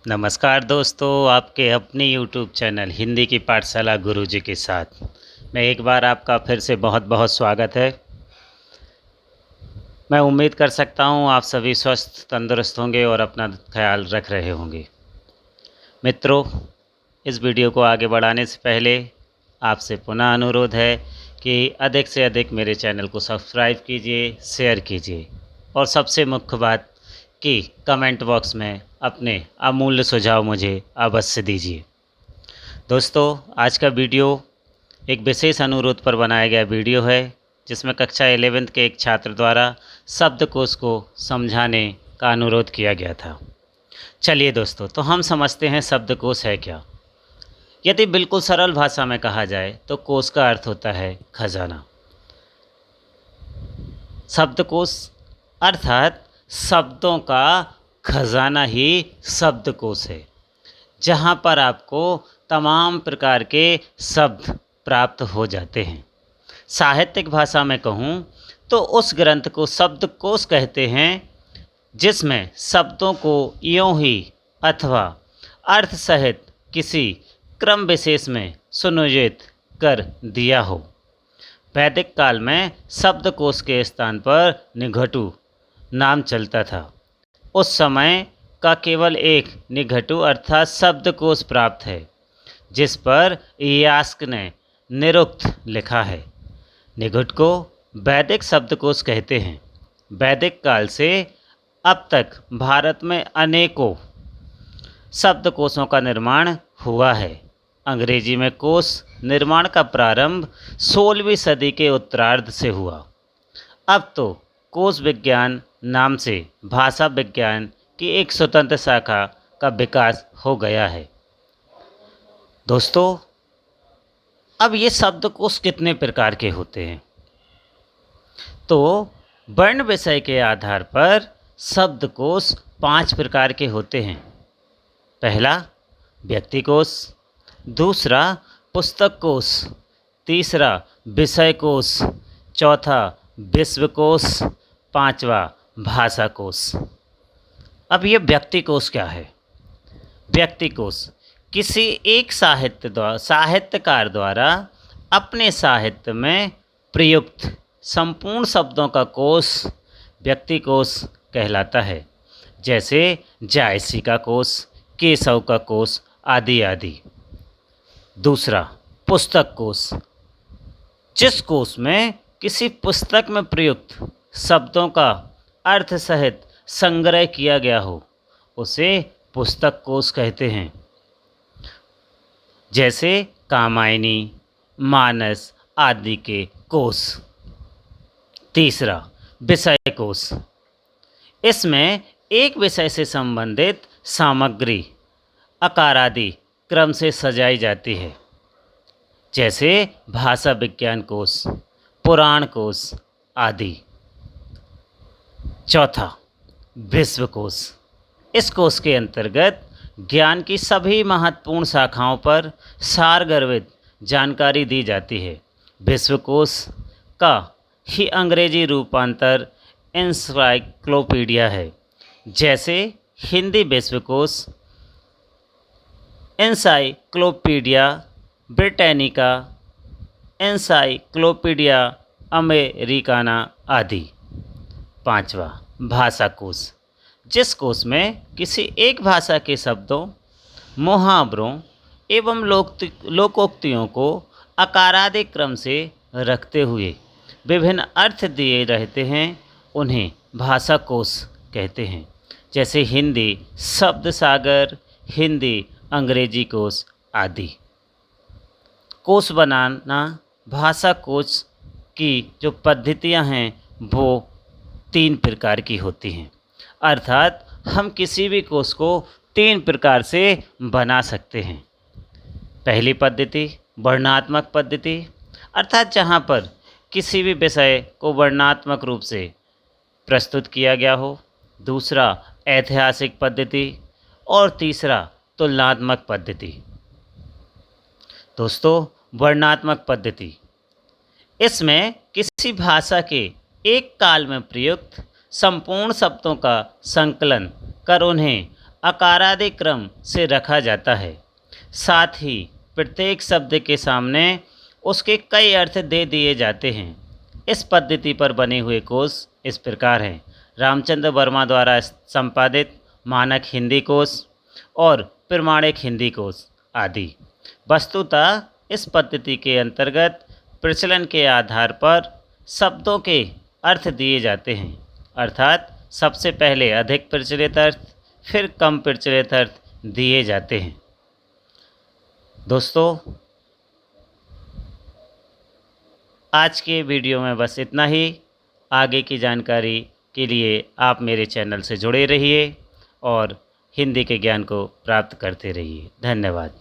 नमस्कार दोस्तों, आपके अपने YouTube चैनल हिंदी की पाठशाला गुरुजी के साथ मैं एक बार आपका फिर से बहुत बहुत स्वागत है। मैं उम्मीद कर सकता हूँ आप सभी स्वस्थ तंदुरुस्त होंगे और अपना ख्याल रख रहे होंगे। मित्रों, इस वीडियो को आगे बढ़ाने से पहले आपसे पुनः अनुरोध है कि अधिक से अधिक मेरे चैनल को सब्सक्राइब कीजिए, शेयर कीजिए और सबसे मुख्य बात कि कमेंट बॉक्स में अपने अमूल्य सुझाव मुझे अवश्य दीजिए। दोस्तों, आज का वीडियो एक विशेष अनुरोध पर बनाया गया वीडियो है, जिसमें कक्षा 11th के एक छात्र द्वारा शब्दकोश को समझाने का अनुरोध किया गया था। चलिए दोस्तों, तो हम समझते हैं शब्दकोश है क्या। यदि बिल्कुल सरल भाषा में कहा जाए तो कोश का अर्थ होता है खजाना। शब्दकोश अर्थात शब्दों का खजाना ही शब्दकोश है, जहाँ पर आपको तमाम प्रकार के शब्द प्राप्त हो जाते हैं। साहित्यिक भाषा में कहूँ तो उस ग्रंथ को शब्दकोश कहते हैं जिसमें शब्दों को यों ही अथवा अर्थ सहित किसी क्रम विशेष में सुनियोजित कर दिया हो। वैदिक काल में शब्दकोश के स्थान पर निघटु नाम चलता था। उस समय का केवल एक निघटु अर्थात शब्दकोश प्राप्त है, जिस पर यास्क ने निरुक्त लिखा है। निघटु को वैदिक शब्दकोश कहते हैं। वैदिक काल से अब तक भारत में अनेकों शब्दकोशों का निर्माण हुआ है। अंग्रेजी में कोश निर्माण का प्रारंभ 16वीं सदी के उत्तरार्ध से हुआ। अब तो कोश विज्ञान नाम से भाषा विज्ञान की एक स्वतंत्र शाखा का विकास हो गया है। दोस्तों, अब ये शब्दकोश कितने प्रकार के होते हैं? तो वर्ण विषय के आधार पर शब्दकोश 5 प्रकार के होते हैं। पहला व्यक्ति कोश, दूसरा पुस्तक कोश, तीसरा विषय कोश, चौथा विश्वकोश, पांचवा भाषा कोश। अब ये व्यक्ति कोश क्या है? व्यक्ति कोश किसी एक साहित्यकार द्वारा अपने साहित्य में प्रयुक्त संपूर्ण शब्दों का कोश व्यक्ति कोश कहलाता है। जैसे जायसी का कोश, केशव का कोश आदि आदि। दूसरा पुस्तक कोश, जिस कोश में किसी पुस्तक में प्रयुक्त शब्दों का अर्थ सहित संग्रह किया गया हो, उसे पुस्तक कोश कहते हैं। जैसे कामायनी, मानस आदि के कोश। तीसरा विषय कोश, इसमें एक विषय से संबंधित सामग्री आकारादि क्रम से सजाई जाती है। जैसे भाषा विज्ञान कोश, पुराण कोश आदि। चौथा विश्वकोश, इस कोश के अंतर्गत ज्ञान की सभी महत्वपूर्ण शाखाओं पर सारगर्भित जानकारी दी जाती है। विश्वकोश का ही अंग्रेजी रूपांतर एनसाइक्लोपीडिया है। जैसे हिंदी विश्वकोश, एनसाइक्लोपीडिया ब्रिटानिका, एनसाइक्लोपीडिया अमेरिकाना आदि। पांचवा भाषा कोश, जिस कोश में किसी एक भाषा के शब्दों, मुहावरों एवं लोकोक्तियों को आकारादि क्रम से रखते हुए विभिन्न अर्थ दिए रहते हैं, उन्हें भाषा कोश कहते हैं। जैसे हिंदी शब्द सागर, हिंदी अंग्रेजी कोश आदि। कोश बनाना भाषा कोश की जो पद्धतियां हैं वो 3 प्रकार की होती हैं। अर्थात हम किसी भी कोश को 3 प्रकार से बना सकते हैं। पहली पद्धति वर्णनात्मक पद्धति, अर्थात जहाँ पर किसी भी विषय को वर्णनात्मक रूप से प्रस्तुत किया गया हो। दूसरा ऐतिहासिक पद्धति और तीसरा तुलनात्मक पद्धति। दोस्तों, वर्णनात्मक पद्धति, इसमें किसी भाषा के एक काल में प्रयुक्त संपूर्ण शब्दों का संकलन कर उन्हें आकारादि क्रम से रखा जाता है। साथ ही प्रत्येक शब्द के सामने उसके कई अर्थ दे दिए जाते हैं। इस पद्धति पर बने हुए कोश इस प्रकार हैं: रामचंद्र वर्मा द्वारा संपादित मानक हिंदी कोश और प्रमाणिक हिंदी कोश आदि। वस्तुतः इस पद्धति के अंतर्गत प्रचलन के आधार पर शब्दों के अर्थ दिए जाते हैं, अर्थात सबसे पहले अधिक प्रचलित अर्थ, फिर कम प्रचलित अर्थ दिए जाते हैं। दोस्तों, आज के वीडियो में बस इतना ही। आगे की जानकारी के लिए आप मेरे चैनल से जुड़े रहिए और हिंदी के ज्ञान को प्राप्त करते रहिए। धन्यवाद।